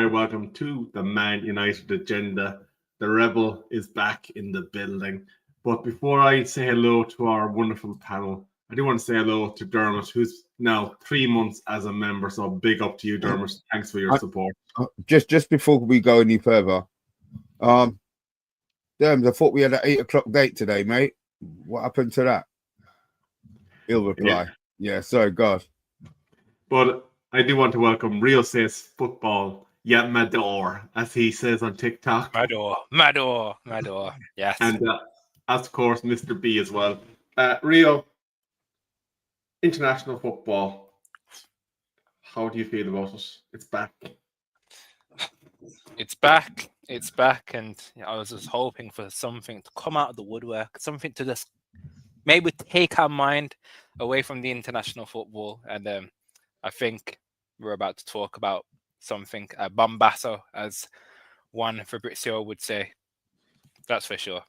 very welcome to the Man United agenda. The Rebel is back in the building. But before I say hello to our wonderful panel, I do want to say hello to Dermot, who's now 3 months as a member. So big up to you, Dermot. Thanks for your support. Just before we go any further, Derms, I thought we had an 8 o'clock date today, mate. What happened to that? He'll reply. Yeah, sorry, God. But I do want to welcome Rio Says Football, Mador, as he says on TikTok. Mador. Yes. And of course, Mr. B as well. Rio, international football. How do you feel about it? It's back. It's back. And I was just hoping for something to come out of the woodwork, something to just maybe take our mind away from the international football. And I think we're about to talk about something bombasso, as one Fabrizio would say. That's for sure.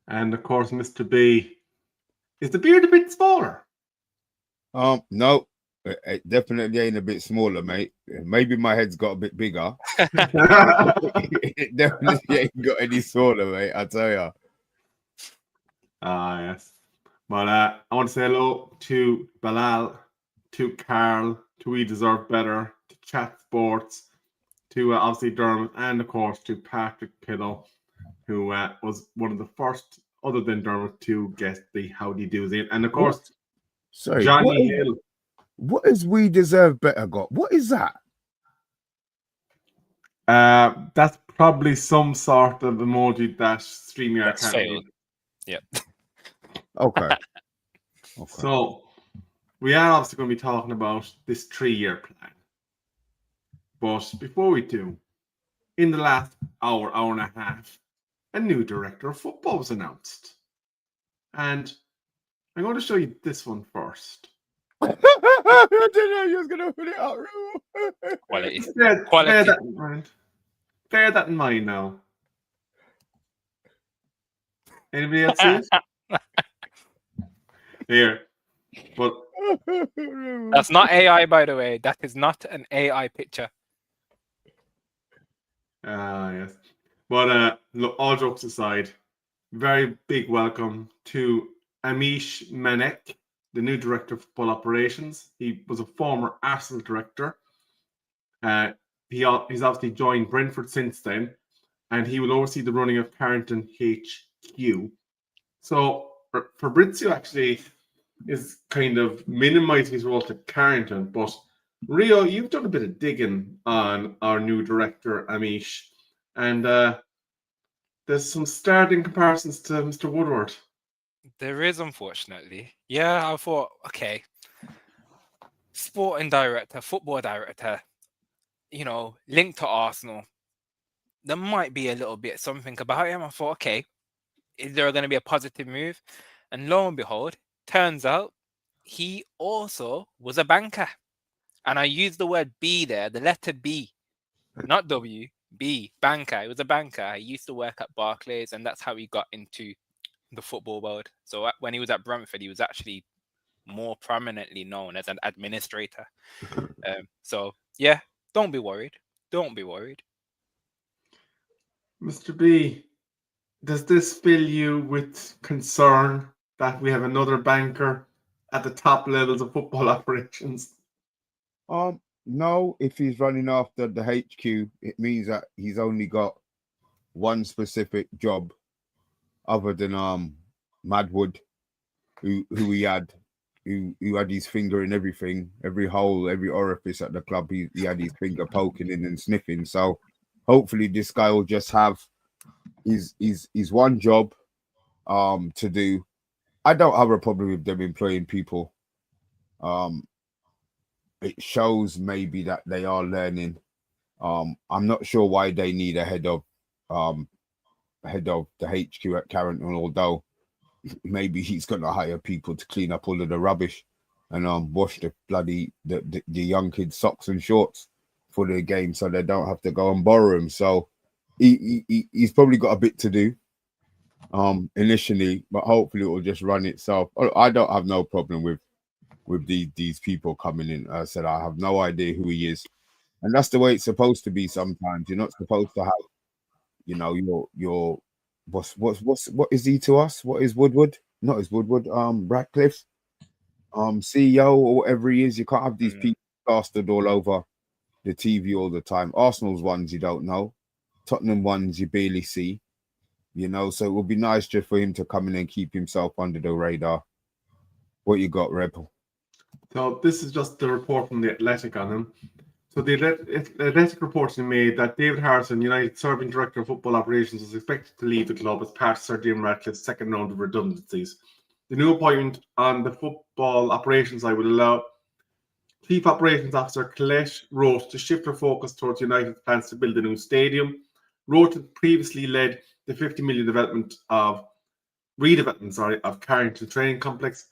And of course, Mr. B, is the beard a bit smaller? No, it definitely ain't a bit smaller, mate. Maybe my head's got a bit bigger. It definitely ain't got any smaller, mate. I tell you. Yes. But I want to say hello to Bilal, to Carl, to We Deserve Better, to Chat Sports, to obviously Dermot, and of course to Patrick Pillow, who was one of the first, other than Dermot, to get the Howdy Do's in. And of course, sorry, Johnny Hill. What is We Deserve Better got? What is that? That's probably some sort of emoji that StreamYard can't failed. Yeah. Okay. So we are obviously going to be talking about this 3-year plan. But before we do, in the last hour and a half, a new director of football was announced. And I'm going to show you this one first. I didn't know you was going to put it out. Quality. Bear that in mind. Bear that in mind now. Anybody else see it? Here. But that's not AI, by the way. That is not an AI picture. Yes. But look, all jokes aside, very big welcome to Amish Manek, the new director of football operations. He was a former Arsenal director. He's obviously joined Brentford since then, and he will oversee the running of Carrington HQ. So Fabrizio actually is kind of minimizing his role to Carrington, but Rio, you've done a bit of digging on our new director, Amish, and there's some starting comparisons to Mr. Woodward. There is, unfortunately. Yeah, I thought, okay, sporting director, football director, linked to Arsenal. There might be a little bit something about him. I thought, okay, is there going to be a positive move? And lo and behold, turns out he also was a banker. And I used the word B there, the letter B, not W, B, banker. He was a banker. He used to work at Barclays, and that's how he got into the football world. So when he was at Brentford, he was actually more prominently known as an administrator. So, yeah, don't be worried. Don't be worried. Mr. B, does this fill you with concern that we have another banker at the top levels of football operations? No, if he's running after the HQ, it means that he's only got one specific job other than Madwood, who he had, who had his finger in everything, every hole, every orifice at the club. He had his finger poking in and sniffing. So hopefully this guy will just have his one job to do. I don't have a problem with them employing people. It shows maybe that they are learning. I'm not sure why they need a head of the HQ at Carrington, although maybe he's going to hire people to clean up all of the rubbish and wash the bloody the young kids' socks and shorts for the game, so they don't have to go and borrow them. So he's probably got a bit to do initially, but hopefully it will just run itself. I don't have no problem with these people coming in. I said I have no idea who he is. And that's the way it's supposed to be sometimes. You're not supposed to have, your what is he to us? What is Woodward? Not as Woodward, Ratcliffe, CEO or whatever he is. You can't have these people plastered all over the TV all the time. Arsenal's ones you don't know. Tottenham ones you barely see. So it would be nice just for him to come in and keep himself under the radar. What you got, Rebel? So this is just the report from the Athletic on him. So the Athletic reporting made that David Harrison, United serving director of football operations, was expected to leave the club as part of Sir Jim Ratcliffe's second round of redundancies. The new appointment on the football operations side will allow Chief Operations Officer Colette Roth to shift her focus towards United's plans to build a new stadium. Roth had previously led the 50 million redevelopment of Carrington Training Complex,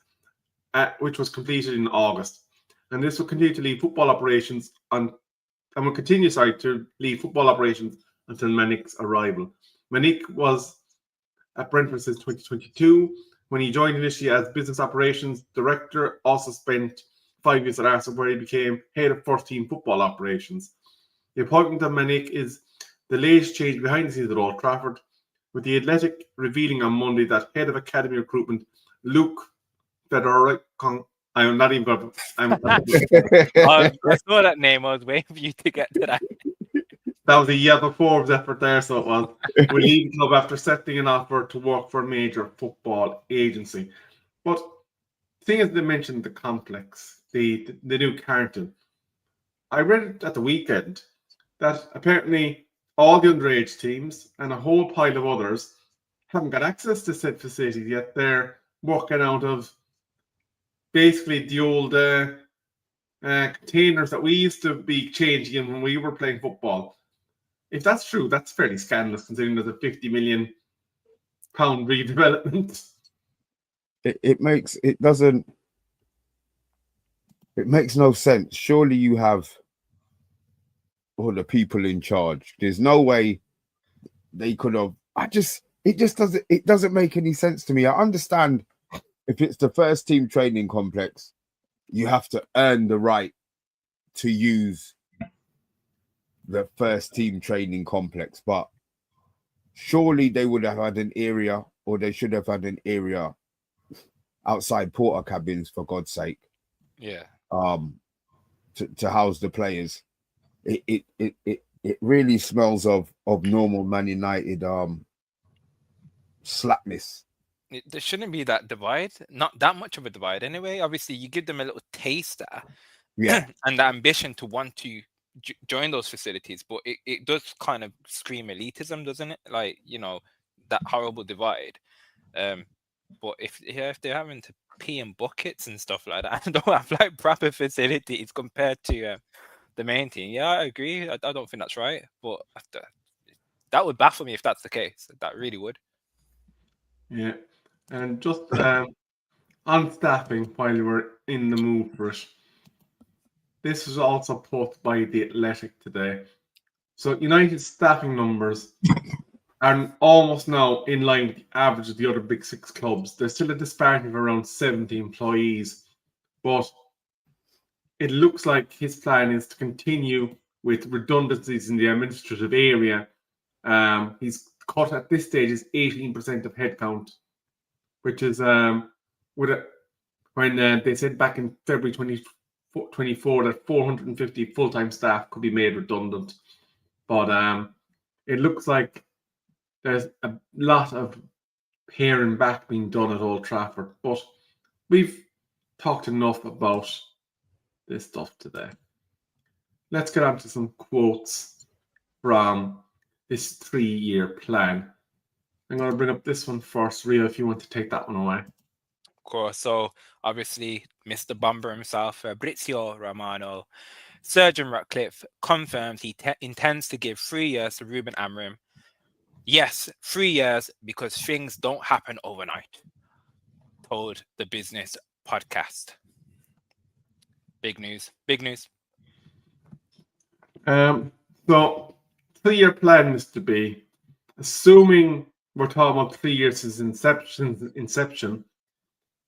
which was completed in August. And this will continue to lead football operations will continue to lead football operations until Manick's arrival. Manick was at Brentford since 2022. When he joined initially as business operations director, also spent 5 years at Arsenal, where he became head of first team football operations. The appointment of Manick is the latest change behind the scenes at Old Trafford, with the Athletic revealing on Monday that head of academy recruitment Luke Federico. I'm not even going to. I saw that name. I was waiting for you to get to that. That was a yellow Forbes effort there, so it was. We leave the club after accepting an offer to work for a major football agency. But the thing is, they mentioned the complex, the new Carrington. I read it at the weekend that apparently all the underage teams and a whole pile of others haven't got access to said facilities yet. They're working out of basically the old containers that we used to be changing in when we were playing football. If that's true, that's fairly scandalous considering there's a £50 million redevelopment. It makes no sense. Surely you have all the people in charge. There's no way they could have. It doesn't make any sense to me. I understand if it's the first team training complex, you have to earn the right to use the first team training complex, but surely they would have had an area, or they should have had an area outside porter cabins, for God's sake. Yeah. To house the players. It really smells of normal Man United slackness. There shouldn't be that divide. Not that much of a divide anyway. Obviously, you give them a little taster, and the ambition to want to join those facilities, but it does kind of scream elitism, doesn't it? Like, that horrible divide. But if they're having to pee in buckets and stuff like that, and don't have like proper facilities compared to the main team, yeah, I agree. I don't think that's right, but that would baffle me if that's the case. That really would. Yeah, and just on staffing, while we're in the mood for it, this was also put by the Athletic today. So United's staffing numbers are almost now in line with the average of the other big six clubs. There's still a disparity of around 70 employees, but it looks like his plan is to continue with redundancies in the administrative area. He's cut at this stage is 18% of headcount, which is when they said back in February 2024 that 450 full-time staff could be made redundant. But it looks like there's a lot of paring back being done at Old Trafford. But we've talked enough about this stuff today. Let's get on to some quotes from this 3-year plan. I'm going to bring up this one first. Rio, if you want to take that one away. Of course. So, obviously, Mr. Bomber himself, Fabrizio Romano, Sir Jim Ratcliffe, confirmed he intends to give 3 years to Ruben Amorim. Yes, 3 years, because things don't happen overnight, told the Business Podcast. Big news. Big news. So, 3-year plan is to be, assuming we're talking about 3 years since inception,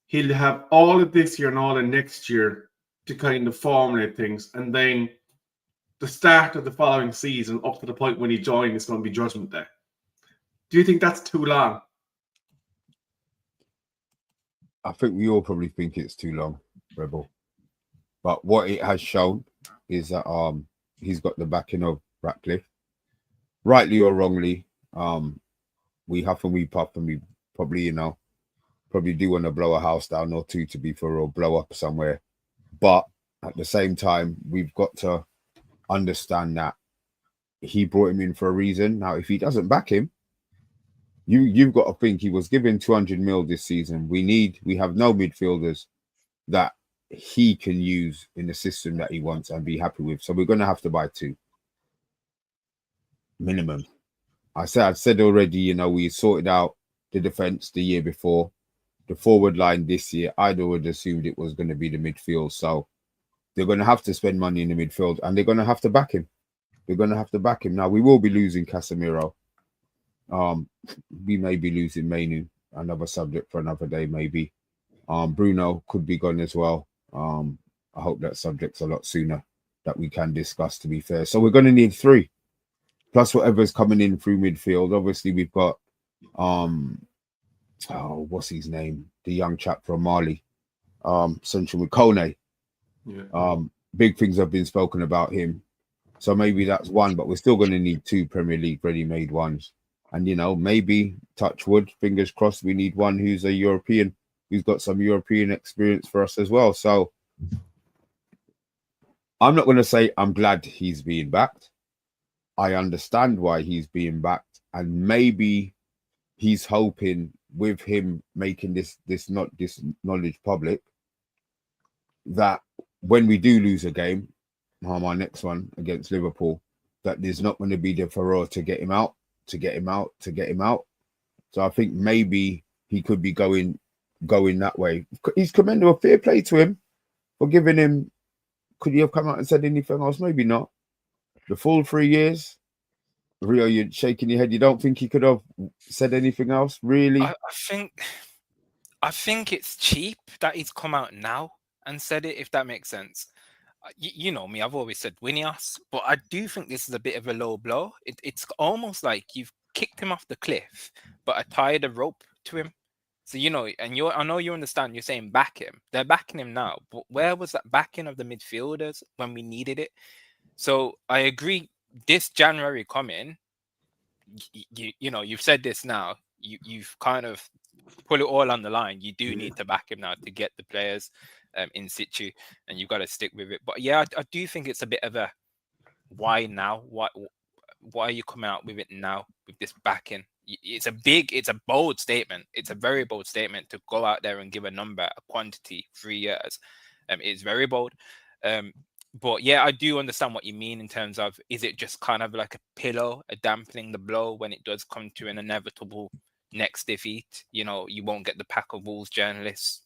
he'll have all of this year and all of next year to kind of formulate things. And then the start of the following season up to the point when he joined is going to be Judgment Day. Do you think that's too long? I think we all probably think it's too long, Rebel. But what it has shown is that he's got the backing of Ratcliffe, rightly or wrongly. We huff and we puff, and we probably, probably do want to blow a house down or two, to be fair, or blow up somewhere. But at the same time, we've got to understand that he brought him in for a reason. Now, if he doesn't back him, you've got to think he was given 200 mil this season. We have no midfielders that he can use in the system that he wants and be happy with. So we're going to have to buy 2 minimum. I've said already, we sorted out the defense the year before. The forward line this year, I'd already assumed it was going to be the midfield. So they're going to have to spend money in the midfield, and they're going to have to back him. They're going to have to back him. Now, we will be losing Casemiro. We may be losing Mainu, another subject for another day, maybe. Bruno could be gone as well. I hope that subject's a lot sooner that we can discuss, to be fair. So we're going to need 3, plus whatever's coming in through midfield. Obviously, we've got what's his name? The young chap from Mali, Central with Kone. Yeah. Big things have been spoken about him. So maybe that's 1, but we're still going to need 2 Premier League ready-made ones. And, maybe, touch wood, fingers crossed, we need one who's a European, who's got some European experience for us as well. So I'm not going to say I'm glad he's being backed. I understand why he's being backed. And maybe he's hoping with him making this knowledge public that when we do lose a game, our next one against Liverpool, that there's not going to be the furore to get him out. So I think maybe he could be going that way. He's commendable. Fair play to him for giving him. Could he have come out and said anything else? Maybe not. The full 3 years. Rio, you're shaking your head. You don't think he could have said anything else, really? I think it's cheap that he's come out now and said it, if that makes sense. You know me, I've always said Winias, but I do think this is a bit of a low blow. It's almost like you've kicked him off the cliff, but I tied a rope to him. So, and I know you understand, you're saying back him. They're backing him now, but where was that backing of the midfielders when we needed it? So I agree, this January coming, you've said this now, you've kind of put it all on the line. You do need to back him now to get the players in situ, and you've got to stick with it. But yeah, I do think it's a bit of a why now? Why are you coming out with it now with this backing? It's a bold statement. It's a very bold statement to go out there and give a number, a quantity, 3 years. It's very bold. But yeah, I do understand what you mean in terms of, is it just kind of like a pillow, a dampening the blow when it does come to an inevitable next defeat? You won't get the pack of Wolves journalists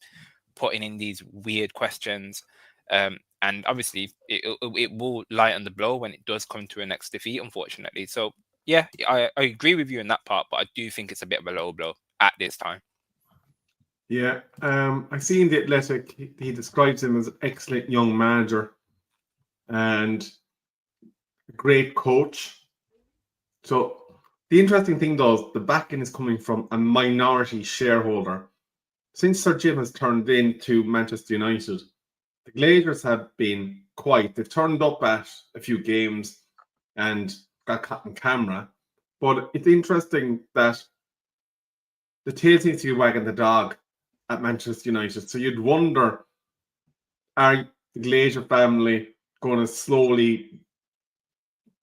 putting in these weird questions, and obviously it will lighten the blow when it does come to a next defeat, unfortunately. So yeah, I agree with you in that part, but I do think it's a bit of a low blow at this time. Yeah, I seen the Athletic. He describes him as an excellent young manager and a great coach. So the interesting thing, though, is the backing is coming from a minority shareholder. Since Sir Jim has turned into Manchester United, the Glazers have been quiet. They've turned up at a few games and got caught on camera. But it's interesting that the tail seems to be wagging the dog at Manchester United. So you'd wonder, are the Glazer family going to slowly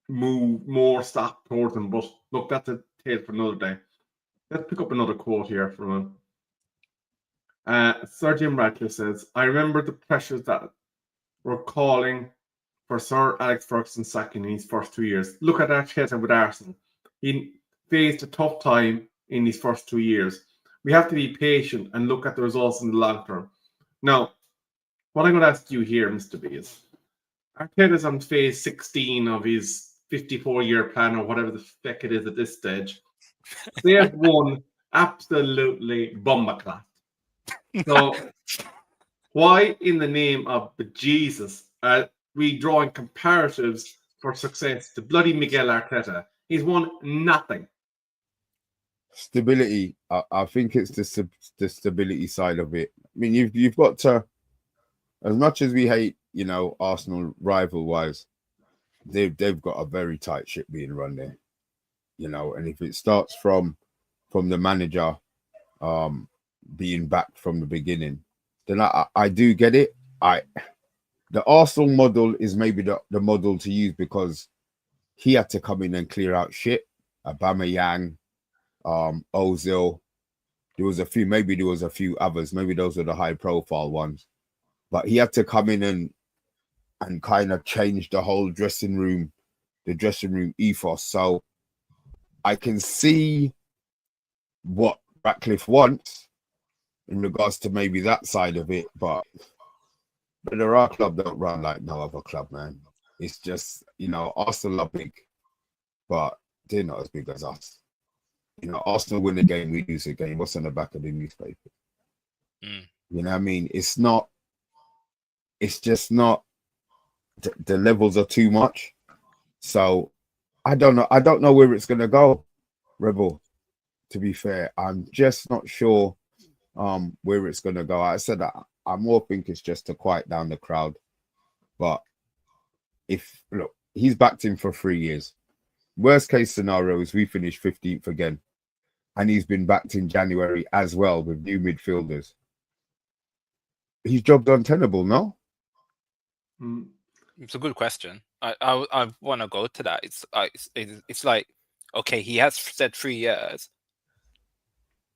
move more stock towards them? But look, that's a tale for another day. Let's pick up another quote here from him. Sir Jim Ratcliffe says, I remember the pressures that were calling for Sir Alex Ferguson sacking in his first 2 years. Look at Arteta with Arsenal. He faced a tough time in his first 2 years. We have to be patient and look at the results in the long term. Now, what I'm going to ask you here, Mr. B, is Arteta's on phase 16 of his 54-year plan, or whatever the feck it is at this stage. They have won absolutely bombaclat. So why in the name of Jesus are we drawing comparatives for success to bloody Miguel Arteta. He's won nothing. Stability. I think it's the stability side of it. I mean, you've got to, as much as we hate, you know, Arsenal rival wise, they've got a very tight ship being run there, you know. And if it starts from the manager being back from the beginning, then I do get it. The Arsenal model is maybe the model to use because he had to come in and clear out shit. Aubameyang, Ozil. There was a few others. Maybe those are the high profile ones. But he had to come in and kind of change the whole dressing room ethos. So I can see what Ratcliffe wants in regards to maybe that side of it, but the RA club don't run like no other club, man. It's just, you know, Arsenal are big, but they're not as big as us. You know, Arsenal win a game, we lose a game. What's on the back of the newspaper? You know what I mean? It's just not, the levels are too much. So I don't know where it's gonna go, Rebel. To be fair, I'm just not sure where it's gonna go. I said that I more think it's just to quiet down the crowd. But look, he's backed in for 3 years. Worst case scenario is we finish 15th again. And he's been backed in January as well with new midfielders. His job's untenable, no? It's a good question. I want to go to that. It's like, okay, he has said 3 years.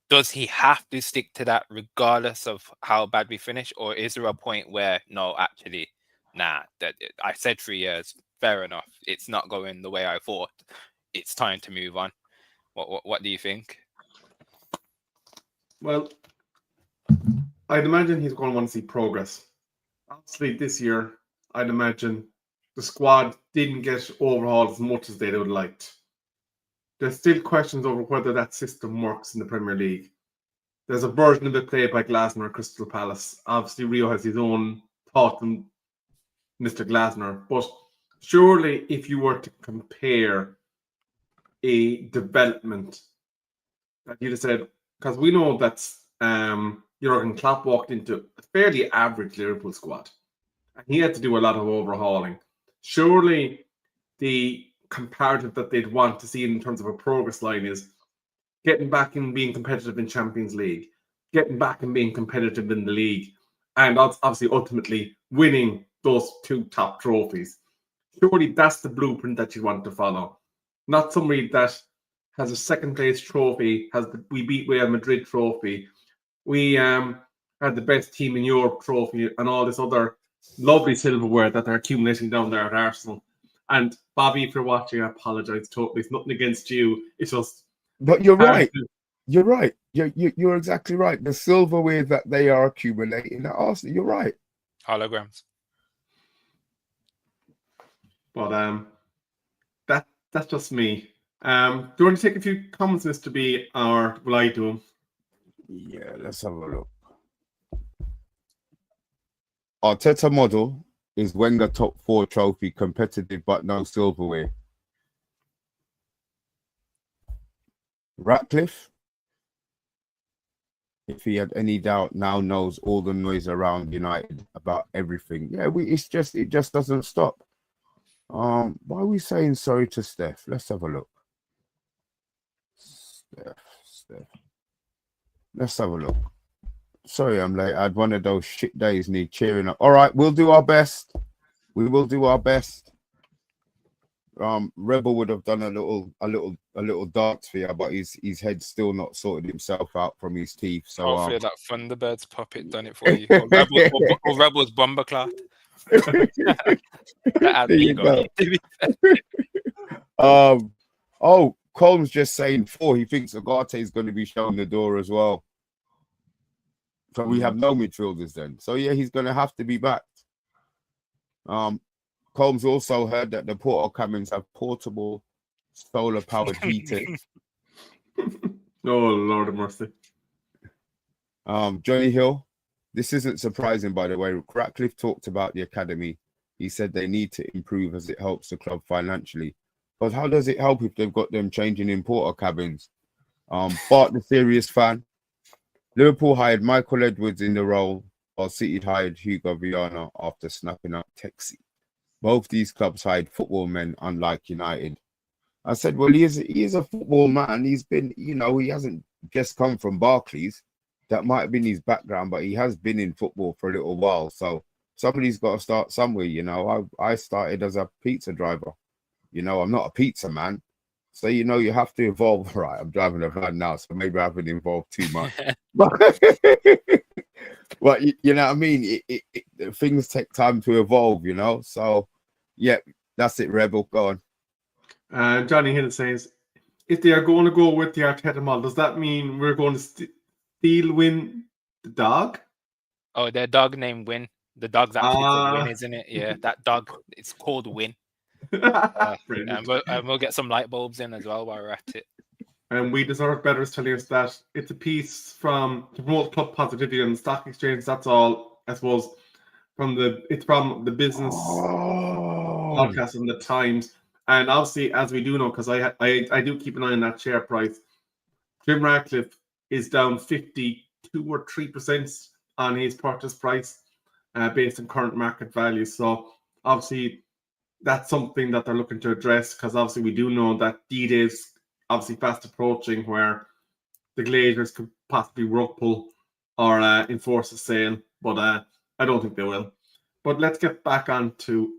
Does he have to stick to that regardless of how bad we finish, or is there a point where no, actually, nah, I said 3 years, fair enough. It's not going the way I thought. It's time to move on. What do you think? Well, I'd imagine he's going to want to see progress. Obviously, this year, I'd imagine the squad didn't get overhauled as much as they would have liked. There's still questions over whether that system works in the Premier League. There's a version of it played by Glasner at Crystal Palace. Obviously, Rio has his own thought on Mr. Glasner. But surely, if you were to compare a development that you'd have said, because we know that Jurgen Klopp walked into a fairly average Liverpool squad, and he had to do a lot of overhauling. Surely, the comparative that they'd want to see in terms of a progress line is getting back and being competitive in Champions League, getting back and being competitive in the league, and obviously ultimately winning those 2 top trophies. Surely that's the blueprint that you want to follow. Not somebody that has a second place trophy, we beat Real Madrid trophy, we had the best team in Europe trophy, and all this other lovely silverware that they're accumulating down there at Arsenal. And Bobby, if you're watching, I apologize totally. It's nothing against you. It's just. But you're right. You're right. You're exactly right. The silverware that they are accumulating at Arsenal. You're right. Holograms. But that's just me. Do you want to take a few comments, Mr. B, or will I do them? Yeah, let's have a look. Arteta model is Wenger top 4 trophy, competitive but no silverware. Ratcliffe, if he had any doubt, now knows all the noise around United about everything. Yeah, it just doesn't stop. Why are we saying sorry to Steph? Let's have a look. Steph. Let's have a look. Sorry, I'm late. I had one of those shit days, need cheering up. All right, we'll do our best. We will do our best. Rebel would have done a little dance for you, but his head's still not sorted himself out from his teeth. So hopefully that Thunderbirds puppet done it for you. Or Rebel's bomber cloth. There you go. Oh, Combs just saying 4. He thinks Agate is going to be shown the door as well. So we have no midfielders then. So yeah, he's going to have to be backed. Combs also heard that the Porto cabins have portable solar-powered heating. Oh, Lord of mercy. Johnny Hill, this isn't surprising, by the way. Ratcliffe talked about the academy He said they need to improve as it helps the club financially. But how does it help if they've got them changing in porter cabins? Bart the serious fan. Liverpool hired Michael Edwards in the role, while City hired Hugo Viana after snapping up Texi. Both these clubs hired football men, unlike United. I said, well, he is a football man. He's been, he hasn't just come from Barclays. That might have been his background, but he has been in football for a little while. So somebody's got to start somewhere, I started as a pizza driver. I'm not a pizza man. So, you have to evolve. Right, I'm driving a van now, so maybe I haven't evolved too much. But you know what I mean? Things take time to evolve, So, yeah, that's it, Rebel. Go on. Johnny Hill says, if they are going to go with the Arteta model, does that mean we're going to steal Win the dog? Oh, their dog named Win. The dog's actually called Win, isn't it? Yeah, that dog, it's called Win. And we'll get some light bulbs in as well while we're at it. And We Deserve Better is telling us that it's a piece to promote club positivity on the stock exchange. That's all, I suppose, from the business podcast in the Times. And obviously, as we do know, because I do keep an eye on that share price, Jim Ratcliffe is down 52 or 3% on his purchase price based on current market value. So obviously, that's something that they're looking to address, because obviously we do know that D-Day is obviously fast approaching, where the Glazers could possibly rug pull or enforce a sale, but I don't think they will. But let's get back on to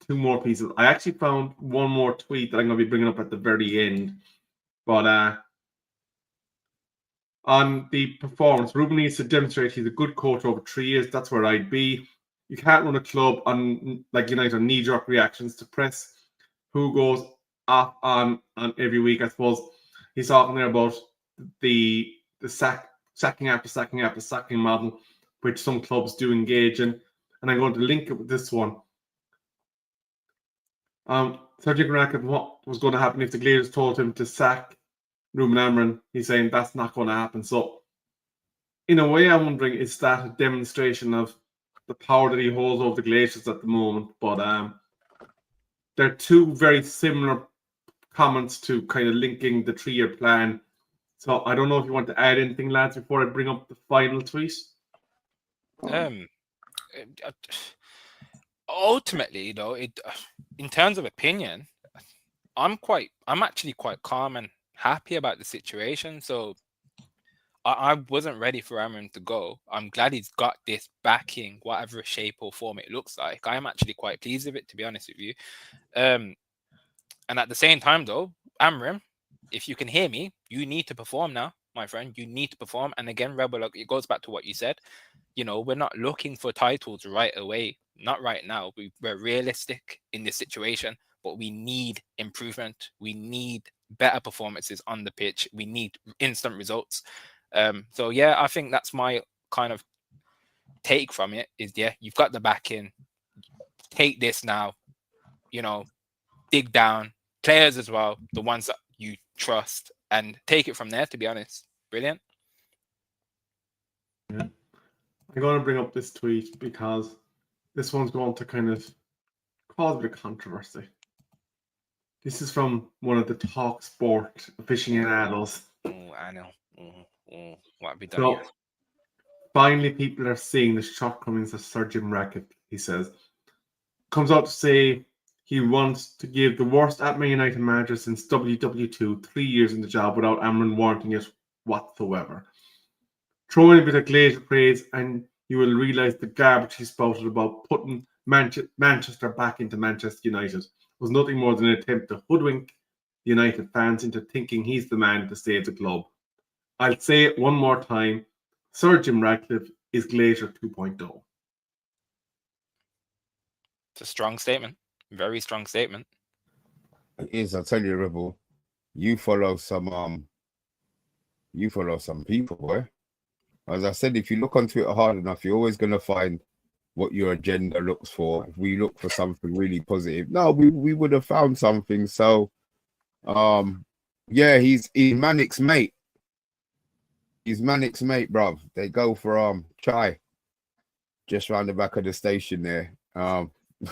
two more pieces. I actually found one more tweet that I'm going to be bringing up at the very end. But on the performance, Ruben needs to demonstrate he's a good coach over 3 years. That's where I'd be. You can't run a club on, like United, on knee-jerk reactions to press. Who goes off on every week? I suppose he's talking there about the sacking after sacking after sacking model, which some clubs do engage in. And I'm going to link it with this one. Sergio Ratcliffe, what was going to happen if the Glazers told him to sack Ruben Amorim? He's saying that's not going to happen. So, in a way, I'm wondering, is that a demonstration of the power that he holds over the Glazers at the moment? But they're two very similar comments to kind of linking the 3-year plan. So I don't know if you want to add anything, lads, before I bring up the final tweet. Ultimately, though, in terms of opinion, I'm actually quite calm and happy about the situation. So I wasn't ready for Amorim to go. I'm glad he's got this backing, whatever shape or form it looks like. I am actually quite pleased with it, to be honest with you. And at the same time, though, Amorim, if you can hear me, you need to perform now, my friend. You need to perform. And again, Rebel, it goes back to what you said. We're not looking for titles right away. Not right now. We're realistic in this situation, but we need improvement. We need better performances on the pitch. We need instant results. So yeah, I think that's my kind of take from it is, yeah, you've got the backing. Take this now, dig down. Players as well, the ones that you trust, and take it from there, to be honest. Brilliant. Yeah. I'm going to bring up this tweet because this one's going to kind of cause a bit of controversy. This is from one of the Talk Sport aficionados. Oh, I know. What have we done So, here? finally, people are seeing the shortcomings of Sir Jim Ratcliffe, he says. Comes out to say he wants to give the worst at Man United manager since WW2 3 years in the job without Amorim warranting it whatsoever. Throw in a bit of Glazer praise and you will realise the garbage he spouted about putting Manchester back into Manchester United was nothing more than an attempt to hoodwink United fans into thinking he's the man to save the club. I'll say it one more time. Sir Jim Ratcliffe is Glazer 2.0. It's a strong statement. Very strong statement. It is. I'll tell you, Rebel. You follow some people, boy. As I said, if you look onto it hard enough, you're always going to find what your agenda looks for. If we look for something really positive, no, we would have found something. So, yeah, he's Manic's mate. He's Manic's mate, bruv. They go for chai just round the back of the station there.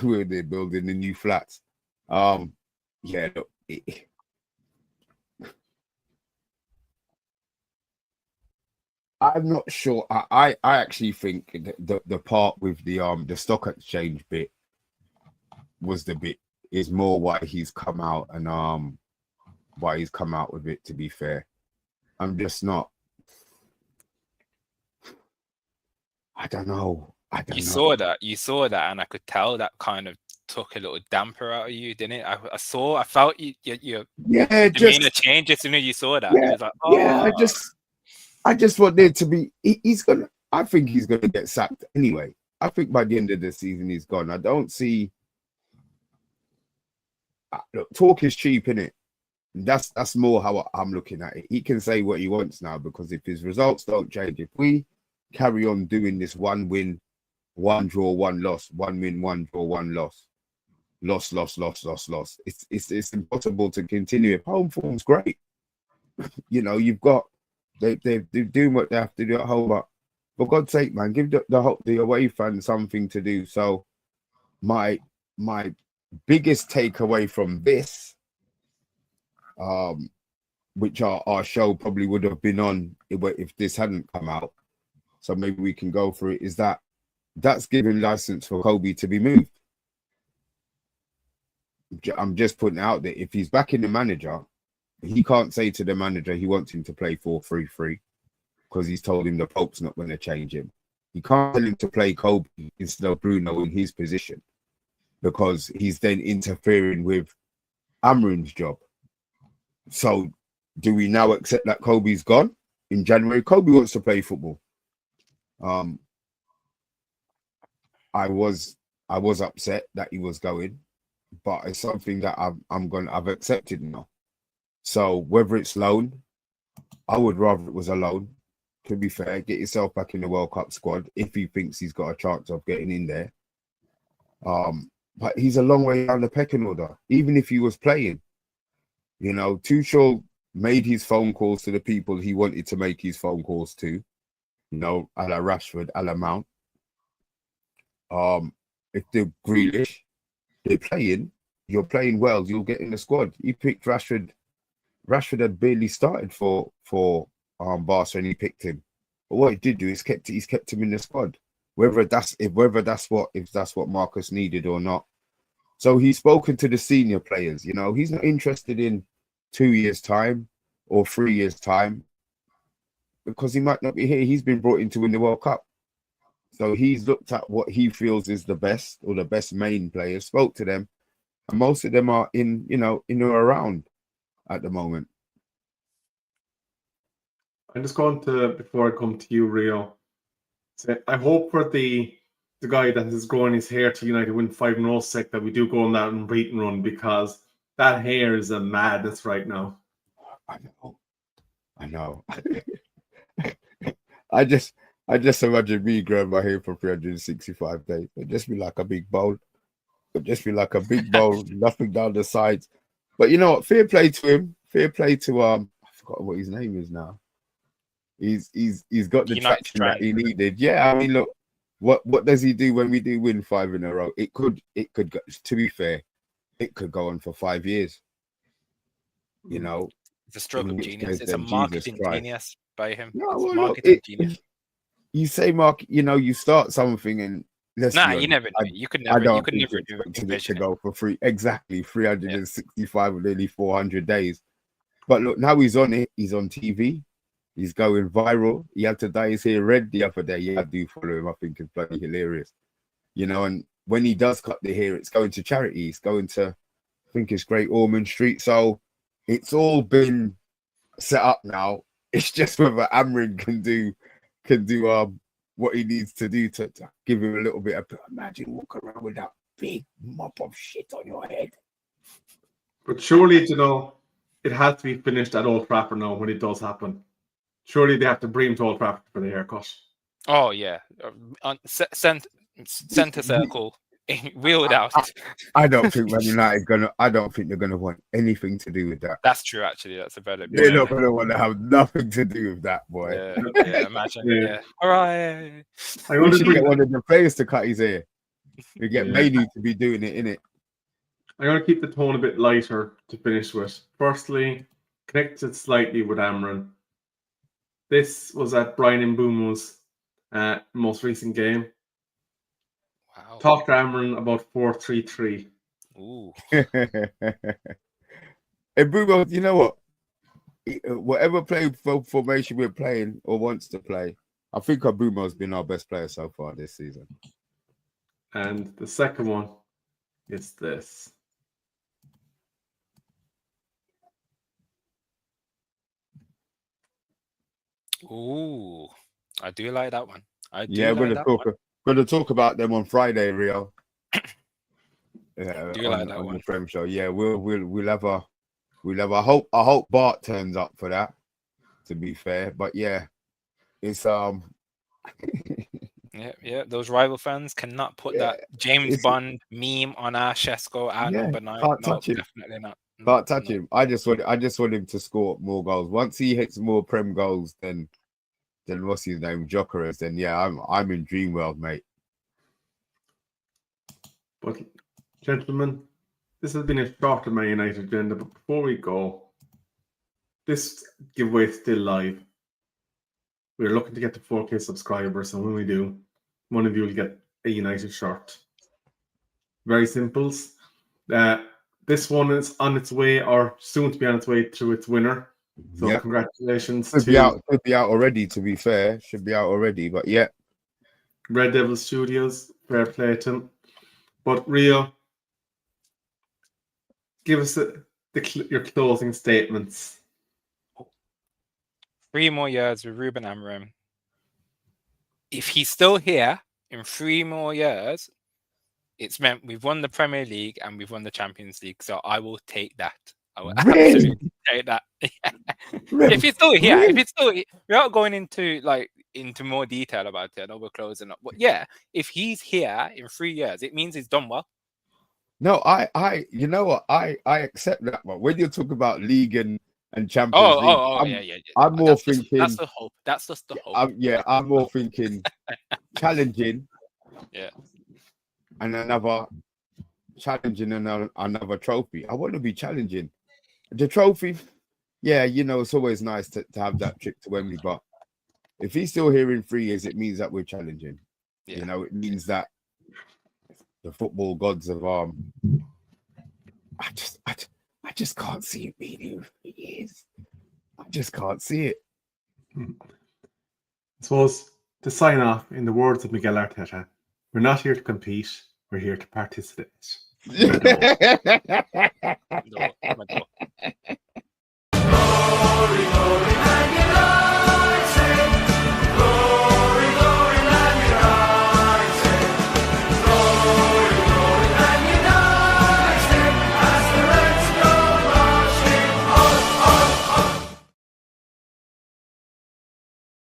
where they're building the new flats. Yeah, look, I'm not sure. I actually think the part with the stock exchange bit was the bit is more why he's come out and why he's come out with it. To be fair, I'm just not. I don't know. You saw that, and I could tell that kind of took a little damper out of you, didn't it? I felt your demeanor change as soon as you saw that. Yeah, it was like, oh. Yeah, I just want there to be. I think he's gonna get sacked anyway. I think by the end of the season he's gone. I don't see. Look, talk is cheap, innit? That's more how I'm looking at it. He can say what he wants now because if his results don't change, if we carry on doing this 1 win, 1 draw, 1 loss, 1 win, 1 draw, 1 loss, loss. It's impossible to continue. If home form's great, you know, you've got they're doing what they have to do at home. But for God's sake, man, give the away fans something to do. So my biggest takeaway from this, which our show probably would have been on if this hadn't come out, so maybe we can go through it, is that's giving license for Kobe to be moved. I'm just putting out there, if he's backing the manager, he can't say to the manager he wants him to play 4-3-3 because he's told him the Pope's not going to change him. He can't tell him to play Kobe instead of Bruno in his position because he's then interfering with Amrin's job. So do we now accept that Kobe's gone in January? Kobe wants to play football. I was upset that he was going, but it's something that I've accepted now. So whether it's loan, I would rather it was a loan. To be fair, get yourself back in the World Cup squad if he thinks he's got a chance of getting in there. But he's a long way down the pecking order, even if he was playing. You know, Tuchel made his phone calls to the people he wanted to make his phone calls to. You know, a la Rashford, a la Mount. If they're Grealish, they're playing, you're playing well, you'll get in the squad. He picked Rashford. Rashford had barely started for Barca and he picked him. But what he did do is he's kept him in the squad. Whether that's what Marcus needed or not. So he's spoken to the senior players, you know, he's not interested in 2 years' time or 3 years' time because he might not be here. He's been brought in to win the World Cup. So he's looked at what he feels is the best or the best main players, spoke to them, and most of them are in or around at the moment. I'm just going to, before I come to you, Rio, say I hope for the guy that is growing his hair to United win 5 in a row sake that we do go on that unbeaten run because that hair is a madness right now. I know. I just imagine me growing my hair for 365 days. It'd just be like a big bowl. Nothing down the sides. But you know what? Fair play to him. Fair play to I forgot what his name is now. He's got the traction that he needed. Yeah, I mean, look, what does he do when we do win 5 in a row? It could go, to be fair, it could go on for 5 years. You know, it's a stroke of genius. It's a marketing genius by him. No, well, marketing genius. You say, Mark, you know, you start something and you never do. You could never do it to go for free. Exactly, 365 or nearly 400 days. But look, now he's on it. He's on TV. He's going viral. He had to dye his hair red the other day. Yeah, I do follow him. I think it's bloody hilarious. You know, and when he does cut the hair, it's going to charity. It's going to, I think it's Great Ormond Street. So it's all been set up now. It's just whether Amrin can do what he needs to do to give him a little bit of. Imagine walking around with that big mop of shit on your head. But surely, you know, it has to be finished at Old Trafford now when it does happen. Surely they have to bring him to Old Trafford for the haircut. Oh yeah, centre circle, wheeled out. I don't think Man United I don't think they're gonna want anything to do with that. That's true, actually. That's a better. They're not gonna want to have nothing to do with that, boy. Yeah, imagine. Yeah. All right. I want to get one of the players to cut his hair. We get Yeah. Manu to be doing it, innit? I'm going to keep the tone a bit lighter to finish with. Firstly, connected slightly with Amran. This was at Brian Mbumo's most recent game. Wow. Talked to Amran about 4-3-3. Ooh. And Bruno, you know what? Whatever formation we're playing or wants to play, I think Abumo's been our best player so far this season. And the second one is this. Ooh. I do like that one. I do Yeah, like that one. we're gonna talk about them on Friday, Rio. Do you like that on one? the Prem show. Yeah, we'll have a I hope Bart turns up for that, to be fair. But yeah, it's Yeah. Those rival fans cannot put that James Bond meme on our Shesko, our number 9. Can't No, touch him. definitely not. Can't touch him. I just want him to score more goals. Once he hits more Prem goals than what's his name, Jokeres, then yeah, I'm in dream world, mate. But gentlemen, this has been a shorter Man United agenda. But before we go, this giveaway is still live. We're looking to get to 4K subscribers, and when we do, one of you will get a United shirt. Very simples. This one is on its way, or soon to be on its way to its winner. So Yep. congratulations Should be out already, to be fair. Should be out already, but yeah. Red Devil Studios. Fair play to them. But Rio, give us your closing statements. 3 more years with Ruben Amorim. If he's still here in 3 more years, it's meant we've won the Premier League and we've won the Champions League. So I will take that. I will absolutely take that. If he's still here, without going into more detail about it, I know we're closing up. But yeah, if he's here in 3 years, it means he's done well. No, you know what? I accept that one. When you talk about league and Champions League, yeah. I'm more thinking that's the hope. That's just the hope. I'm more thinking challenging. Yeah. And another trophy. I want to be challenging. The trophy, yeah, it's always nice to have that trip to Wembley. But if he's still here in 3 years, it means that we're challenging. Yeah. It means that the football gods of I just can't see it being here in 3 years. I just can't see it. I suppose to sign off, in the words of Miguel Arteta, we're not here to compete, we're here to participate. No.